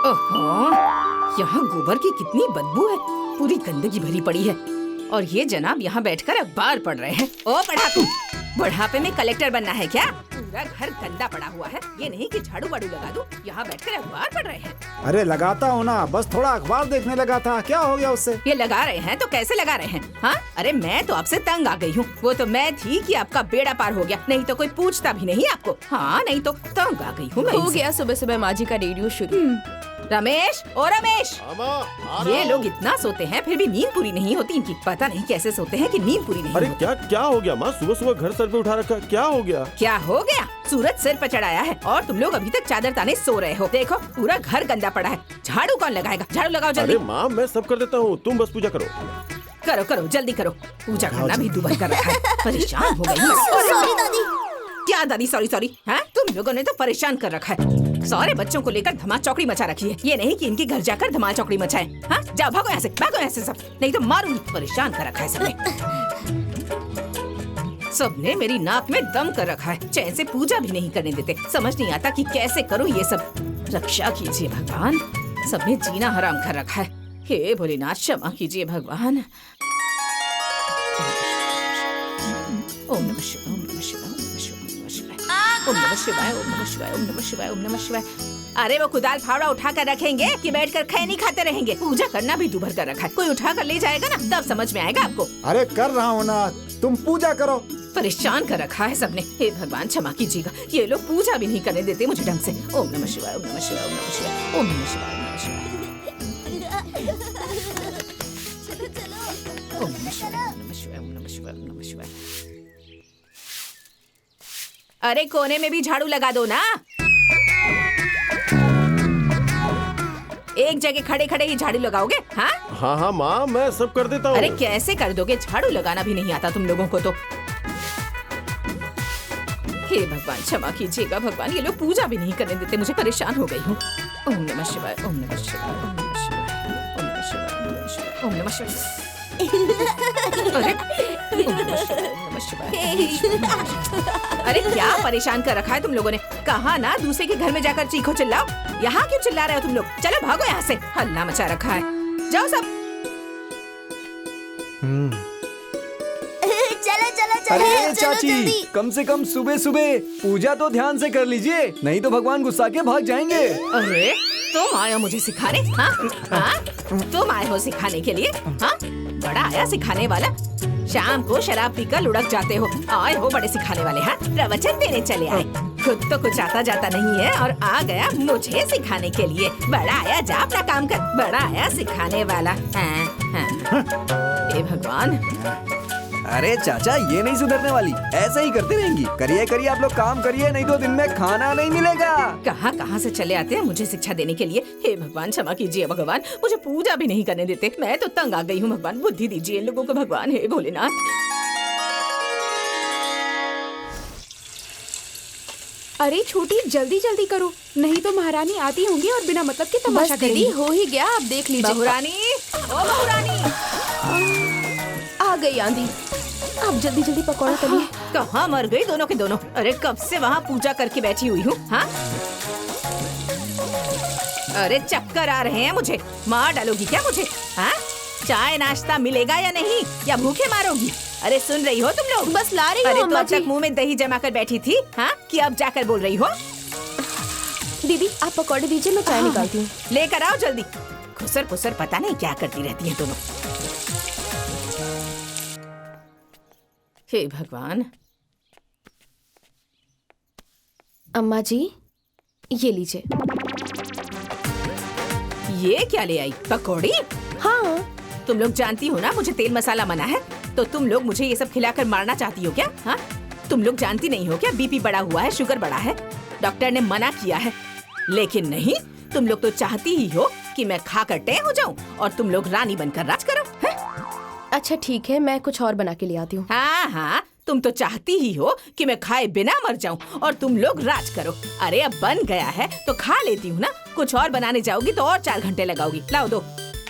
ओहो, यहाँ गोबर की कितनी बदबू है, पूरी गंदगी भरी पड़ी है। और ये जनाब यहाँ बैठकर अखबार पढ़ रहे हैं। ओ पढ़ाकू, बुढ़ापे में कलेक्टर बनना है क्या? पूरा घर गंदा पड़ा हुआ है, ये नहीं कि झाड़ू वाड़ू लगा दूं, यहाँ बैठकर अखबार पढ़ रहे हैं। अरे लगाता हूँ ना, बस थोड़ा अखबार देखने लगा था, क्या हो गया उससे? ये लगा रहे हैं तो कैसे लगा रहे हैं? हाँ, अरे मैं तो आपसे तंग आ गई हूँ। वो तो मैं थी कि आपका बेड़ा पार हो गया, नहीं तो कोई पूछता भी नहीं आपको। हाँ, नहीं तो तंग आ गई हूँ मैं। हो गया सुबह सुबह माँ जी का रेडियो शुरू। रमेश, ओ रमेश, ये लोग इतना सोते हैं फिर भी नींद पूरी नहीं होती इनकी। पता नहीं कैसे सोते हैं कि नींद पूरी नहीं अरे होती। क्या हो गया माँ? सुबह सुबह घर सर पे उठा रखा, क्या हो गया? क्या हो गया? सूरज सिर पर चढ़ाया है और तुम लोग अभी तक चादर ताने सो रहे हो। देखो पूरा घर गंदा पड़ा है, झाड़ू कौन लगाएगा? झाड़ू लगाओ जल्दी। अरे माँ मैं सब कर देता हूँ, तुम बस पूजा करो। करो करो जल्दी करो, पूजा करना भी दुबर कर रखा है। परेशान हो गई हूँ। सॉरी दादी। क्या दादी सॉरी सॉरी? हाँ, तुम लोगों ने तो परेशान कर रखा है। सारे बच्चों को लेकर धमाल चौकड़ी मचा रखी है। ये नहीं कि इनके घर जाकर धमाल चौकड़ी मचाए। हाँ, जाओ भागो यहाँ से सब, नहीं तो मारूंगी। परेशान कर रखा है सबने। सबने मेरी नाक में दम कर रखा है, चैन से पूजा भी नहीं करने देते। समझ नहीं आता कि कैसे करूँ ये सब। रक्षा कीजिए भगवान, सबने जीना हराम कर रखा है। हे भोलेनाथ क्षमा कीजिए भगवान। ओम नमः शिवाय, ओम नमः शिवाय, ओम नमः शिवाय, ओम नमः शिवाय, ओम नमः शिवाय, ओम नमः शिवाय। अरे वो कुदाल फावड़ा उठा कर रखेंगे कि बैठकर खैनी खाते रहेंगे? पूजा करना भी दुभर कर रखा है। कोई उठा कर ले जाएगा ना, तब समझ में आएगा आपको। अरे कर रहा हूँ ना, तुम पूजा करो। परेशान कर रखा है सबने। हे भगवान क्षमा कीजिएगा, ये लोग पूजा भी नहीं करने देते मुझे ढंग से। ओम नमः शिवाय, ओम नमः शिवाय, ओम नमः शिवाय, ओम नमः शिवाय, ओम नमः शिवाय, ओम नमः शिवाय, ओम नमः शिवाय, ओम नमः शिवाय, ओम नमः शिवाय। अरे कोने में भी झाड़ू लगा दो ना। एक जगह खड़े खड़े ही झाड़ू लगाओगे? हाँ हाँ माँ मैं सब कर देता हूँ। अरे कैसे कर दोगे? झाड़ू लगाना भी नहीं आता तुम लोगों को तो। हे भगवान क्षमा कीजिएगा भगवान, ये लोग पूजा भी नहीं करने देते मुझे। परेशान हो गई हूँ। ओम नमः शिवाय, ओम नमः शिवाय, ओम नमः शिवाय, ओम नमः शिवाय, ओम नमः शिवाय, ओम नमः शिवाय। अरे ओम नमः शिवाय, ओम नमः शिवाय। अरे क्या परेशान कर रखा है तुम लोगों ने? कहा ना दूसरे के घर में जाकर चीखो चिल्लाओ, यहाँ क्यों चिल्ला रहे हो तुम लोग? चलो भागो यहाँ से, हल्ला मचा रखा है। जाओ सब। चलो अरे चाची, कम से कम सुबह सुबह पूजा तो ध्यान से कर लीजिए, नहीं तो भगवान गुस्सा के भाग जाएंगे। अरे तुम आए हो मुझे सिखाने? हाँ हाँ, तुम आए हो सिखाने के लिए? हाँ, बड़ा आया सिखाने वाला। शाम को शराब पीकर लुढ़क जाते हो, आए हो बड़े सिखाने वाले। हाँ, प्रवचन देने चले आए। खुद तो कुछ आता जाता नहीं है और आ गया मुझे सिखाने के लिए। बड़ा आया, जा अपना काम कर। बड़ा आया सिखाने वाला। हाँ, हाँ। हे भगवान। अरे चाचा, ये नहीं सुधरने वाली, ऐसे ही करती रहेंगी। करिए आप लोग काम करिए, नहीं तो दिन में खाना नहीं मिलेगा। कहाँ से चले आते हैं मुझे शिक्षा देने के लिए। हे भगवान क्षमा कीजिए भगवान, मुझे पूजा भी नहीं करने देते। मैं तो तंग आ गई हूँ भगवान, बुद्धि दीजिए इन लोगों को भगवान। हे भोलेनाथ। अरे छोटी, जल्दी जल्दी करो, नहीं तो महारानी आती होंगी और बिना मतलब के तमाशा करेंगी। दीदी हो ही गया, आप देख लीजिए। बहुरानी, ओ बहुरानी। आ गई आंधी, आप जल्दी जल्दी पकौड़ा तलिए। कहाँ मर गई दोनों के दोनों? अरे कब से वहाँ पूजा करके बैठी हुई हूँ। हाँ, अरे चक्कर आ रहे हैं मुझे। मार डालोगी क्या मुझे? हाँ, चाय नाश्ता मिलेगा या नहीं, या भूखे मारोगी? अरे सुन रही हो तुम लोग? बस ला रही हूँ। अरे तो अब तक मुंह में दही जमा कर बैठी थी, हाँ, कि अब जाकर बोल रही हो? दीदी आप पकौड़े दीजिए, मैं चाय निकालती हूँ। लेकर आओ जल्दी। खुसर पुसर पता नहीं क्या करती रहती है दोनों। हे भगवान। अम्मा जी ये लीजिए। ये क्या ले आई? पकौड़ी? हाँ, तुम लोग जानती हो ना मुझे तेल मसाला मना है, तो तुम लोग मुझे ये सब खिलाकर मारना चाहती हो क्या? हाँ, तुम लोग जानती नहीं हो क्या बीपी बढ़ा हुआ है, शुगर बढ़ा है, डॉक्टर ने मना किया है। लेकिन नहीं, तुम लोग तो चाहती ही हो कि मैं खाकर टें हो जाऊं और तुम लोग रानी बनकर राज करो। है? अच्छा ठीक है, मैं कुछ और बना के ले आती हूँ। हाँ हाँ, तुम तो चाहती ही हो कि मैं खाए बिना मर जाऊं और तुम लोग राज करो। अरे अब बन गया है तो खा लेती हूँ ना, कुछ और बनाने जाओगी तो और 4 घंटे लगाओगी। लाओ दो।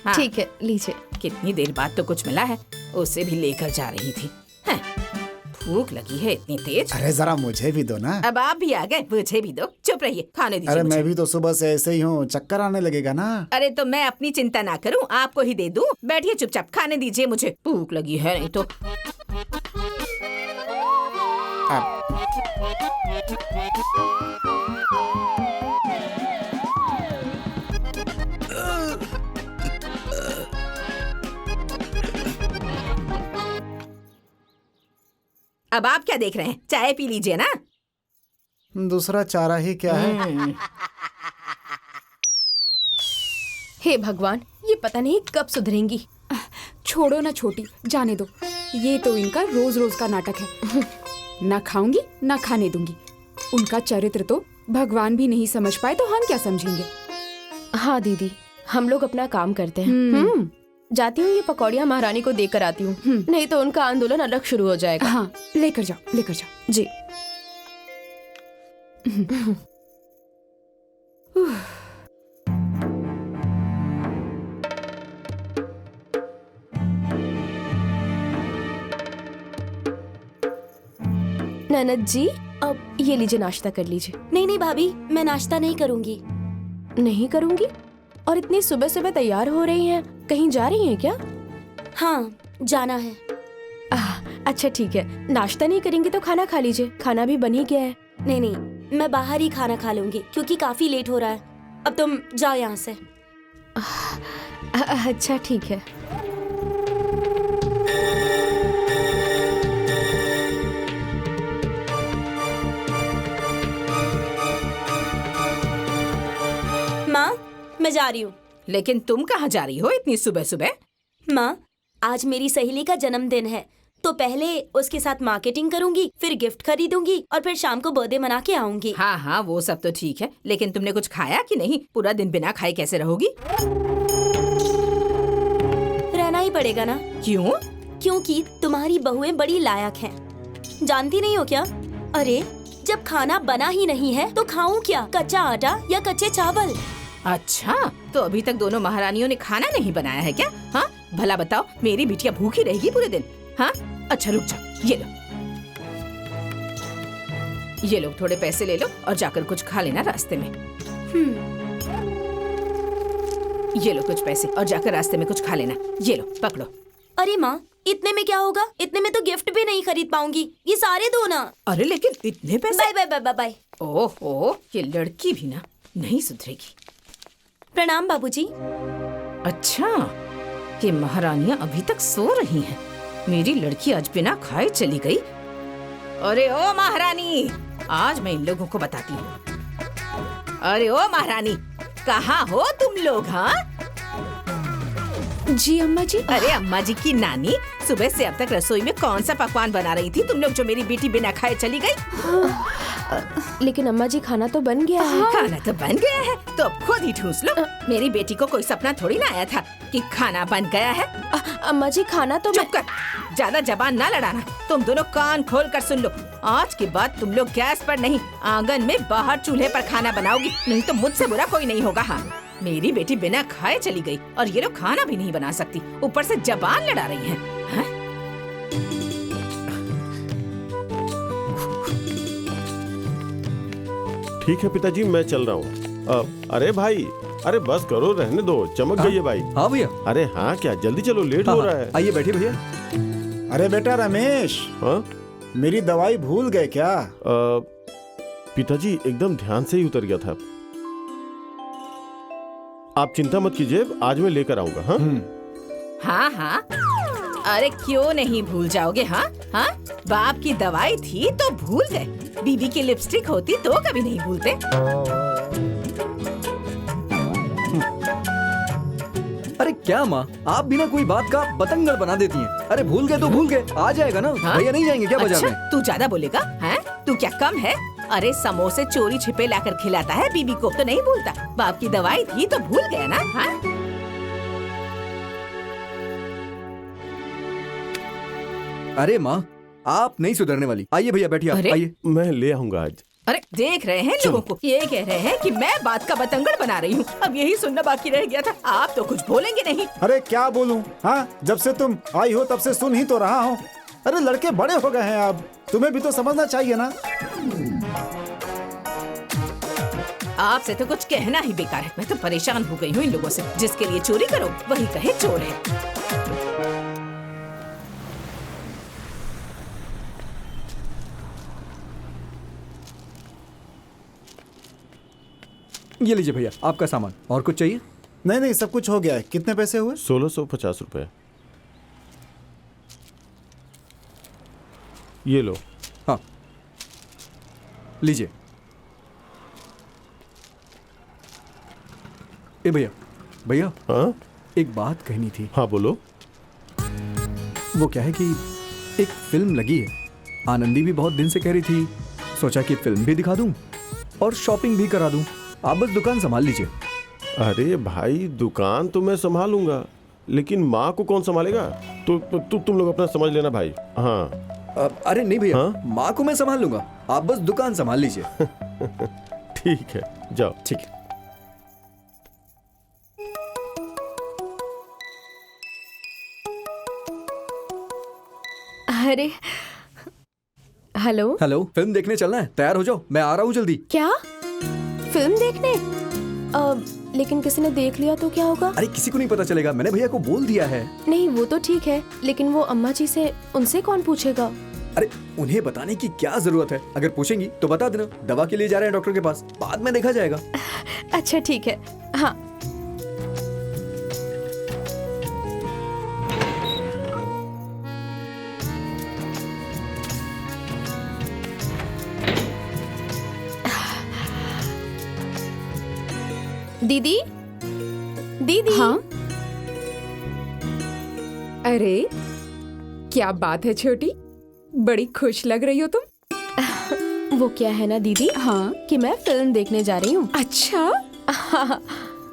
हाँ। ठीक है लीजिए। कितनी देर बाद तो कुछ मिला है, उसे भी लेकर जा रही थी। हैं, भूख लगी है इतनी तेज। अरे जरा मुझे भी दो ना। अब आप भी आ गए, मुझे भी दो। चुप रहिए, खाने दीजिए अरे मुझे। मैं भी तो सुबह से ऐसे ही हूँ, चक्कर आने लगेगा ना। अरे तो मैं अपनी चिंता ना करूं, आपको ही दे दूं। बैठिए चुपचाप, खाने दीजिए मुझे, भूख लगी है नहीं तो। अब आप क्या देख रहे हैं, चाय पी लीजिए ना। दूसरा चारा ही क्या है। हे भगवान, ये पता नहीं कब सुधरेंगी। छोड़ो ना छोटी, जाने दो। ये तो इनका रोज रोज का नाटक है। ना खाऊंगी ना खाने दूंगी। उनका चरित्र तो भगवान भी नहीं समझ पाए तो हम क्या समझेंगे। हाँ दीदी, हम लोग अपना काम करते हैं। जाती हूँ, ये पकौड़ियाँ महारानी को देकर आती हूँ, नहीं तो उनका आंदोलन अलग शुरू हो जाएगा। हाँ, लेकर जाओ लेकर जाओ। जी। ननद जी, अब ये लीजिए, नाश्ता कर लीजिए। नहीं भाभी, मैं नाश्ता नहीं करूंगी। नहीं करूंगी? और इतनी सुबह सुबह तैयार हो रही हैं, कहीं जा रही हैं क्या? हाँ, जाना है। अच्छा ठीक है, नाश्ता नहीं करेंगी तो खाना खा लीजिए, खाना भी बन ही गया है। नहीं, मैं बाहर ही खाना खा लूंगी क्योंकि काफी लेट हो रहा है। अब तुम जाओ यहाँ से। अच्छा ठीक है। माँ, मैं जा रही हूँ। लेकिन तुम कहाँ जा रही हो इतनी सुबह सुबह? माँ, आज मेरी सहेली का जन्मदिन है, तो पहले उसके साथ मार्केटिंग करूंगी, फिर गिफ्ट खरीदूंगी और फिर शाम को बर्थडे मना के आऊंगी। हाँ हाँ, वो सब तो ठीक है, लेकिन तुमने कुछ खाया कि नहीं? पूरा दिन बिना खाए कैसे रहोगी? रहना ही पड़ेगा ना। क्यों? क्योंकि तुम्हारी बहुएं बड़ी लायक हैं। जानती नहीं हो क्या? अरे जब खाना बना ही नहीं है तो खाऊं क्या, कच्चा आटा या कच्चे चावल? अच्छा, तो अभी तक दोनों महारानियों ने खाना नहीं बनाया है क्या? हाँ, भला बताओ, मेरी बिटिया भूखी रहेगी पूरे दिन? हाँ, अच्छा रुक जाओ, ये लो थोड़े पैसे ले लो और जाकर कुछ खा लेना रास्ते में। ये लो कुछ पैसे और जाकर रास्ते में कुछ खा लेना। ये लो पकड़ो। अरे माँ, इतने में क्या होगा? इतने में तो गिफ्ट भी नहीं खरीद पाऊंगी, ये सारे दो ना। अरे लेकिन इतने पैसे? Bye bye bye bye bye. ओहो, ये लड़की भी ना नहीं सुधरेगी। प्रणाम बाबूजी। अच्छा, ये महारानियां अभी तक सो रही हैं। मेरी लड़की आज बिना खाए चली गई। अरे ओ महारानी, आज मैं इन लोगों को बताती हूँ। अरे ओ महारानी, कहाँ हो तुम लोग? हाँ जी अम्मा जी। अरे अम्मा जी की नानी, सुबह से अब तक रसोई में कौन सा पकवान बना रही थी तुम लोग, जो मेरी बेटी बिना खाए चली गई? लेकिन अम्मा जी, खाना तो बन गया है। खाना तो बन गया है, तो अब खुद ही ठूस लो। मेरी बेटी को कोई सपना थोड़ी ना आया था कि खाना बन गया है। अम्मा जी, खाना तो चुप कर, ज्यादा जबान ना लड़ाना। तुम दोनों कान खोल कर सुन लो, आज के बाद तुम लोग गैस पर नहीं, आंगन में बाहर चूल्हे पर खाना बनाओगी, नहीं तो मुझसे बुरा कोई नहीं होगा। हाँ, मेरी बेटी बिना खाए चली गई और ये लोग खाना भी नहीं बना सकती, ऊपर से जबान लड़ा रही हैं। हाँ? ठीक है पिताजी, मैं चल रहा हूँ। अरे भाई, अरे बस करो, रहने दो, चमक गई है भाई। हाँ भैया। अरे हाँ, क्या जल्दी चलो, लेट हो रहा है। आइए बैठिए भैया। अरे बेटा रमेश, हाँ मेरी दवाई भूल गए क्या? पिताजी, एकदम ध्यान से ही उतर गया था। आप चिंता मत कीजिए, आज मैं लेकर आऊंगा। हाँ हाँ हाँ, अरे क्यों नहीं भूल जाओगे? हाँ हाँ, बाप की दवाई थी तो भूल गए, बीबी की लिपस्टिक होती तो कभी नहीं भूलते। अरे क्या माँ, आप बिना कोई बात का बतंगड़ बना देती हैं। अरे भूल गए तो भूल गए, आ जाएगा ना। हाँ? भैया नहीं जाएंगे क्या बाजार अच्छा, में? तू ज्यादा बोलेगा? हैं? तू क्या कम है? अरे समोसे चोरी छिपे लाकर खिलाता है बीबी को, तो नहीं भूलता? बाप की दवाई थी तो भूल गया ना? हाँ? अरे माँ, आप नहीं सुधरने वाली। आइए भैया बैठिए, आप अरे? आइए। मैं ले आऊंगा आज। अरे देख रहे हैं लोगों को, ये कह रहे हैं कि मैं बात का बतंगड़ बना रही हूँ। अब यही सुनना बाकी रह गया था, आप तो कुछ बोलेंगे नहीं। अरे क्या बोलूं? हाँ, जब से तुम आई हो तब से सुन ही तो रहा हूँ। अरे लड़के बड़े हो गए हैं अब, तुम्हें भी तो समझना चाहिए ना। आपसे तो कुछ कहना ही बेकार है। मैं तो परेशान हो गई हूँ इन लोगों से। जिसके लिए चोरी करो वही कहे चोर है। ये लीजिए भैया आपका सामान। और कुछ चाहिए? नहीं नहीं, सब कुछ हो गया है। कितने पैसे हुए? 1650 रुपए। ये लो। हाँ लीजिए। ए भैया, भैया हाँ एक बात कहनी थी। हाँ बोलो। वो क्या है कि एक फिल्म लगी है, आनंदी भी बहुत दिन से कह रही थी, सोचा कि फिल्म भी दिखा दूं और शॉपिंग भी करा दूं। आप बस दुकान संभाल लीजिए। अरे भाई दुकान तो मैं संभालूंगा, लेकिन माँ को कौन संभालेगा? तो तुम लोग अपना समझ लेना भाई। हाँ अरे नहीं भैया, हाँ? माँ को मैं संभाल लूंगा, आप बस दुकान संभाल लीजिए। ठीक है, जाओ। ठीक है। अरे हेलो। हेलो, फिल्म देखने चलना है, तैयार हो जाओ, मैं आ रहा हूँ जल्दी। क्या फिल्म देखने? लेकिन किसी ने देख लिया तो क्या होगा? अरे किसी को नहीं पता चलेगा, मैंने भैया को बोल दिया है। नहीं वो तो ठीक है, लेकिन वो अम्मा जी से, उनसे कौन पूछेगा? अरे उन्हें बताने की क्या जरूरत है, अगर पूछेंगी तो बता देना, दवा के लिए जा रहे हैं डॉक्टर के पास, बाद में देखा जाएगा। अच्छा ठीक है। हाँ दीदी, दीदी। हाँ अरे क्या बात है छोटी, बड़ी खुश लग रही हो तुम। वो क्या है ना दीदी, हाँ कि मैं फिल्म देखने जा रही हूँ। अच्छा।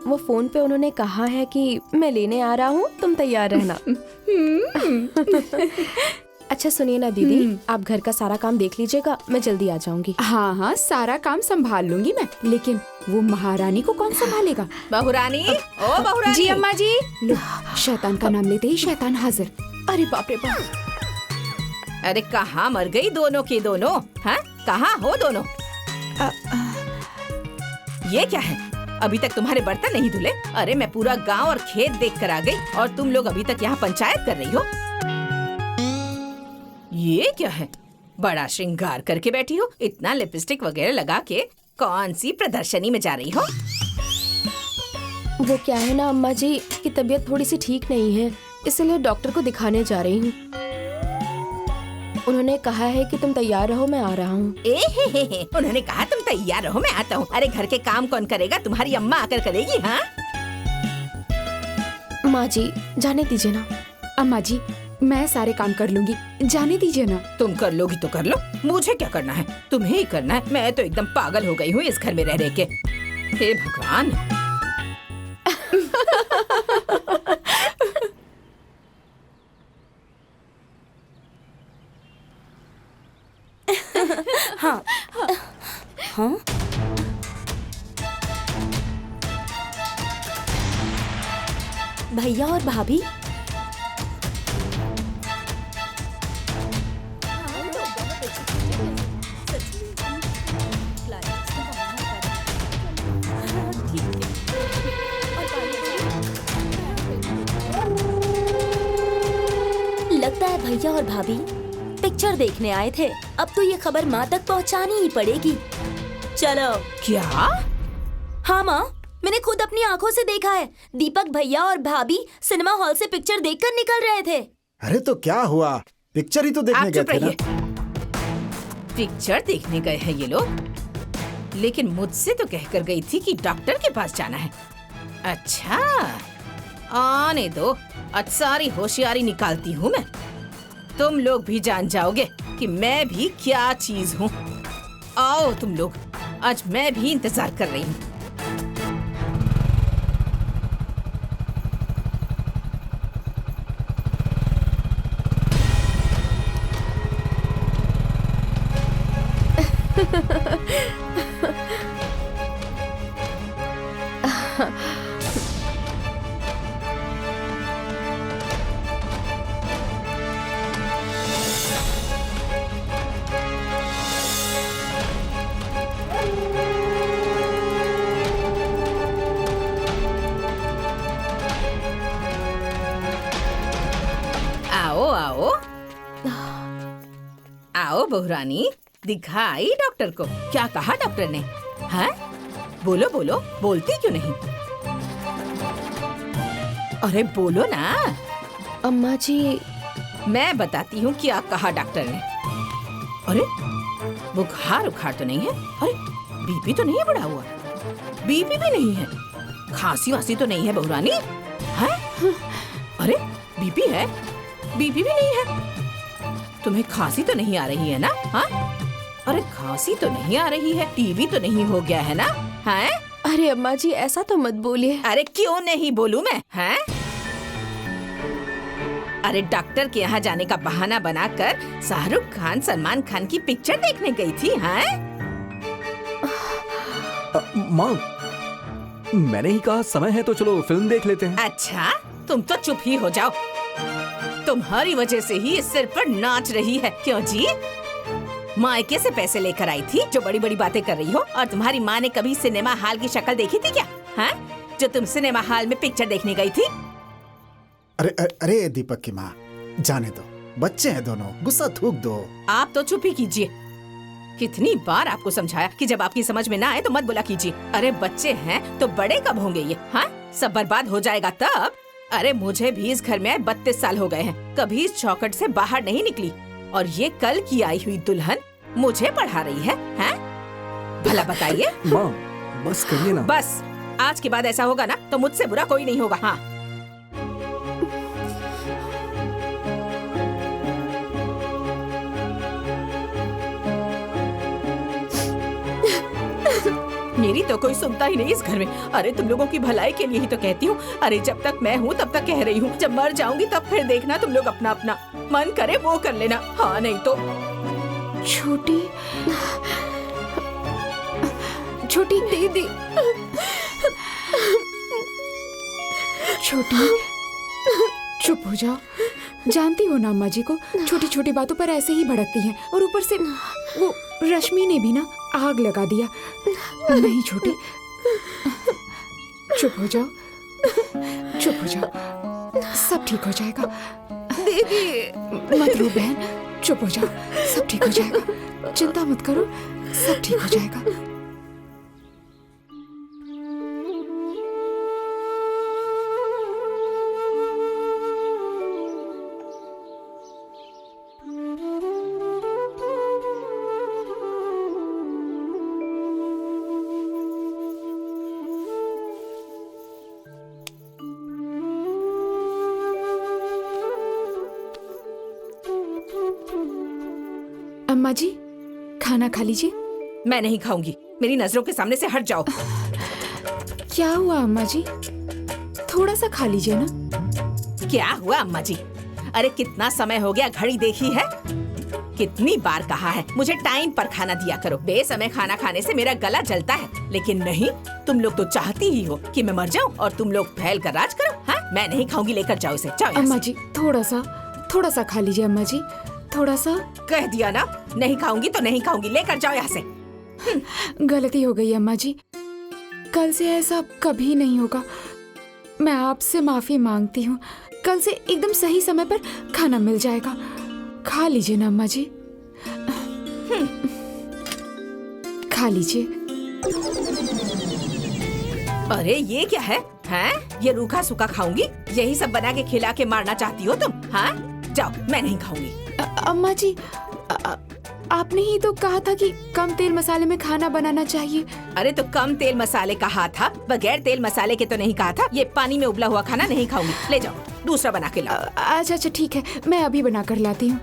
वो फोन पे उन्होंने कहा है कि मैं लेने आ रहा हूँ, तुम तैयार रहना। अच्छा सुनिए ना दीदी, आप घर का सारा काम देख लीजिएगा, मैं जल्दी आ जाऊंगी। हाँ हाँ सारा काम संभाल लूंगी मैं, लेकिन वो महारानी को कौन संभालेगा? बहुरानी, ओ बहुरानी। जी अम्मा जी। लो, शैतान का नाम लेते ही शैतान हाजिर। अरे बाप रे बाप। अरे कहाँ मर गई दोनों की दोनों? हाँ कहाँ हो दोनों? ये क्या है? अभी तक तुम्हारे बर्तन नहीं धुले? अरे मैं पूरा गांव और खेत देख कर आ गई और तुम लोग अभी तक यहाँ पंचायत कर रही हो। ये क्या है? बड़ा श्रृंगार करके बैठी हो, इतना लिपस्टिक वगैरह लगा के कौन सी प्रदर्शनी में जा रही हो? वो क्या है ना अम्मा जी की तबीयत थोड़ी सी ठीक नहीं है, इसलिए डॉक्टर को दिखाने जा रही हूँ। उन्होंने कहा है कि तुम तैयार रहो, मैं आ रहा हूँ। उन्होंने कहा तुम तैयार रहो, मैं आता हूँ। अरे घर के काम कौन करेगा? तुम्हारी अम्मा आकर करेगी। हाँ माँ जी जाने दीजिए ना। अम्मा जी मैं सारे काम कर लूंगी, जाने दीजिए ना। तुम कर लोगी तो कर लो, मुझे क्या करना है? तुम्हें ही करना है। मैं तो एकदम पागल हो गई हूँ इस घर में रह रह के। हे भगवान। हाँ हाँ भैया और भाभी, लगता है भैया और भाभी पिक्चर देखने आए थे। अब तो ये खबर माँ तक पहुँचानी ही पड़ेगी। चलो। क्या? हाँ माँ, मैंने खुद अपनी आंखों से देखा है। दीपक भैया और भाभी सिनेमा हॉल से पिक्चर देखकर निकल रहे थे। अरे तो क्या हुआ, पिक्चर ही तो देखने आप गए चुप थे ना। रहिए। पिक्चर देखने गए हैं ये लोग, लेकिन मुझसे तो कहकर गई थी कि डॉक्टर के पास जाना है। अच्छा आने दो, आज सारी होशियारी निकालती हूँ मैं। तुम लोग भी जान जाओगे कि मैं भी क्या चीज हूँ। आओ तुम लोग, आज मैं भी इंतजार कर रही हूँ। लो बहुरानी, दिखाई डॉक्टर को। क्या कहा डॉक्टर ने? हैं? बोलो बोलो, बोलती क्यों नहीं? अरे बोलो ना। अम्मा जी, मैं बताती हूँ क्या कहा डॉक्टर ने। अरे बुखार उखार तो नहीं है? अरे बीपी तो नहीं है बढ़ा हुआ? बीपी भी नहीं है? खांसी वासी तो नहीं है बहुरानी? हैं? अरे बीपी है? बीपी भी नहीं है? तुम्हें खांसी तो नहीं आ रही है ना? हाँ? अरे खांसी तो नहीं आ रही है? टीबी तो नहीं हो गया है ना? हैं? अरे अम्मा जी ऐसा तो मत बोलिए। अरे क्यों नहीं बोलूं मैं? हैं? अरे डॉक्टर के यहाँ जाने का बहाना बनाकर शाहरुख खान सलमान खान की पिक्चर देखने गई थी। हैं? माँ, मैंने ही कहा समय है तो चलो फिल्म देख लेते हैं। अच्छा, तुम तो चुप ही हो जाओ। तुम्हारी वजह से ही इस सिर पर नाच रही है। क्यों जी? मायके से पैसे लेकर आई थी जो बड़ी बड़ी बातें कर रही हो। और तुम्हारी माँ ने कभी सिनेमा हॉल की शक्ल देखी थी क्या? हैं? जो तुम सिनेमा हॉल में पिक्चर देखने गई थी? अरे दीपक की माँ, जाने दो, बच्चे हैं दोनों, गुस्सा थूक दो। आप तो चुप ही कीजिए। कितनी बार आपको समझाया कि जब आपकी समझ में ना आए तो मत बोला कीजिए। अरे बच्चे हैं तो बड़े कब होंगे ये? हाँ, सब बर्बाद हो जाएगा तब। अरे मुझे भी इस घर में आए 32 साल हो गए हैं, कभी इस चौखट से बाहर नहीं निकली। और ये कल की आई हुई दुल्हन मुझे पढ़ा रही है? हैं? भला बताइए। माँ बस करिए ना। बस, आज के बाद ऐसा होगा ना तो मुझसे बुरा कोई नहीं होगा। हाँ, मेरी तो कोई सुनता ही नहीं इस घर में। अरे तुम लोगों की भलाई के लिए ही तो कहती हूँ। अरे जब तक मैं हूँ तब तक कह रही हूँ, जब मर जाऊंगी तब फिर देखना तुम लोग अपना अपना मन करे वो कर लेना। हाँ नहीं तो। छोटी छोटी दीदी, छोटी चुप हो जाओ। जानती हो ना अम्मा जी को छोटी छोटी बातों पर ऐसे ही भड़कती हैं। और ऊपर से वो रश्मि ने भी ना आग लगा दिया। नहीं छोटी, चुप हो जाओ, चुप हो जाओ, सब ठीक हो जाएगा। दीदी मत रो बहन, चुप हो जाओ, सब ठीक हो जाएगा। चिंता मत करो, सब ठीक हो जाएगा। अम्मा जी खाना खा लीजिए। मैं नहीं खाऊंगी, मेरी नजरों के सामने से हट जाओ। क्या हुआ अम्मा जी, थोड़ा सा खा लीजिए ना। क्या हुआ अम्मा जी? अरे कितना समय हो गया, घड़ी देखी है? कितनी बार कहा है मुझे टाइम पर खाना दिया करो। बेसमय खाना खाने से मेरा गला जलता है। लेकिन नहीं, तुम लोग तो चाहती ही हो कि मैं मर जाऊं और तुम लोग फैल कर राज करो। हाँ, मैं नहीं खाऊंगी, लेकर जाओ इसे, जाओ यहाँ अम्मा से। जी थोड़ा सा खा लीजिए अम्मा जी, थोड़ा सा। कह दिया ना, नहीं खाऊंगी तो नहीं खाऊंगी, लेकर जाओ यहाँ से। गलती हो गई अम्मा जी, कल से ऐसा कभी नहीं होगा। मैं आपसे माफी मांगती हूँ। कल से एकदम सही समय पर खाना मिल जाएगा। खा लीजिए ना अम्मा जी, खा लीजिए। अरे ये क्या है? हैं? ये रूखा सूखा खाऊंगी? यही सब बना के खिला के मारना चाहती हो तुम? हाँ, जाओ, मैं नहीं खाऊंगी। अम्मा जी आपने ही तो कहा था कि कम तेल मसाले में खाना बनाना चाहिए। अरे तो कम तेल मसाले कहा था, बगैर तेल मसाले के तो नहीं कहा था। ये पानी में उबला हुआ खाना नहीं खाऊंगी, ले जाओ, दूसरा बना के लाओ। अच्छा ठीक है, मैं अभी बना कर लाती हूँ।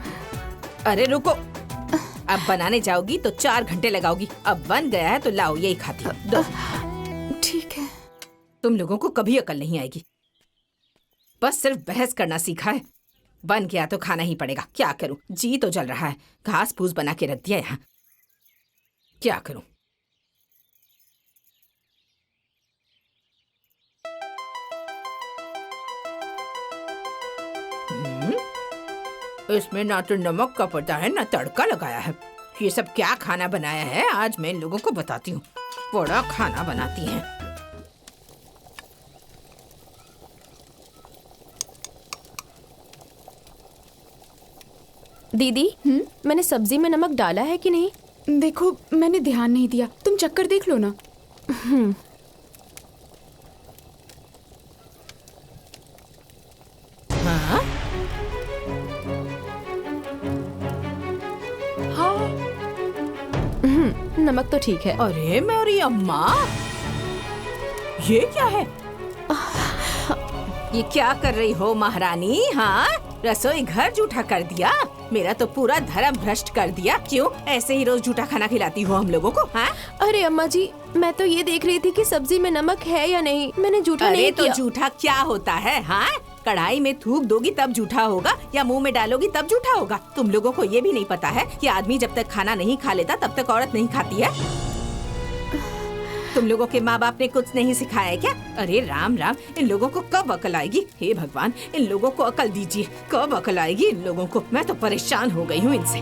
अरे रुको, अब बनाने जाओगी तो 4 घंटे लगाओगी। अब बन गया है तो लाओ, यही खाती हूँ, दो। ठीक है। तुम लोगों को कभी अकल नहीं आएगी, बस सिर्फ बहस करना सीखा है। बन गया तो खाना ही पड़ेगा, क्या करूं, जी तो जल रहा है। घास फूस बना के रख दिया यहाँ, क्या करूं। इसमें ना तो नमक का पता है ना तड़का लगाया है। ये सब क्या खाना बनाया है, आज मैं इन लोगों को बताती हूँ। बड़ा खाना बनाती हैं। दीदी मैंने सब्जी में नमक डाला है कि नहीं? देखो मैंने ध्यान नहीं दिया, तुम चक्कर देख लो ना। हाँ? नमक तो ठीक है। अरे मेरी अम्मा, ये क्या है? ये क्या कर रही हो महारानी? हाँ, रसोई घर जूठा कर दिया, मेरा तो पूरा धर्म भ्रष्ट कर दिया। क्यों ऐसे ही रोज जूठा खाना खिलाती हो हम लोगों को? हाँ? अरे अम्मा जी, मैं तो ये देख रही थी कि सब्जी में नमक है या नहीं, मैंने जूठा अरे नहीं तो किया। जूठा क्या होता है? हाँ, कढ़ाई में थूक दोगी तब जूठा होगा या मुंह में डालोगी तब जूठा होगा? तुम लोगों को ये भी नहीं पता है कि आदमी जब तक खाना नहीं खा लेता तब तक औरत नहीं खाती है? तुम लोगों के माँ बाप ने कुछ नहीं सिखाया क्या? अरे राम राम, इन लोगों को कब अकल आएगी? हे भगवान, इन लोगों को अकल दीजिए, कब अकल आएगी इन लोगों को? मैं तो परेशान हो गई हूँ इनसे।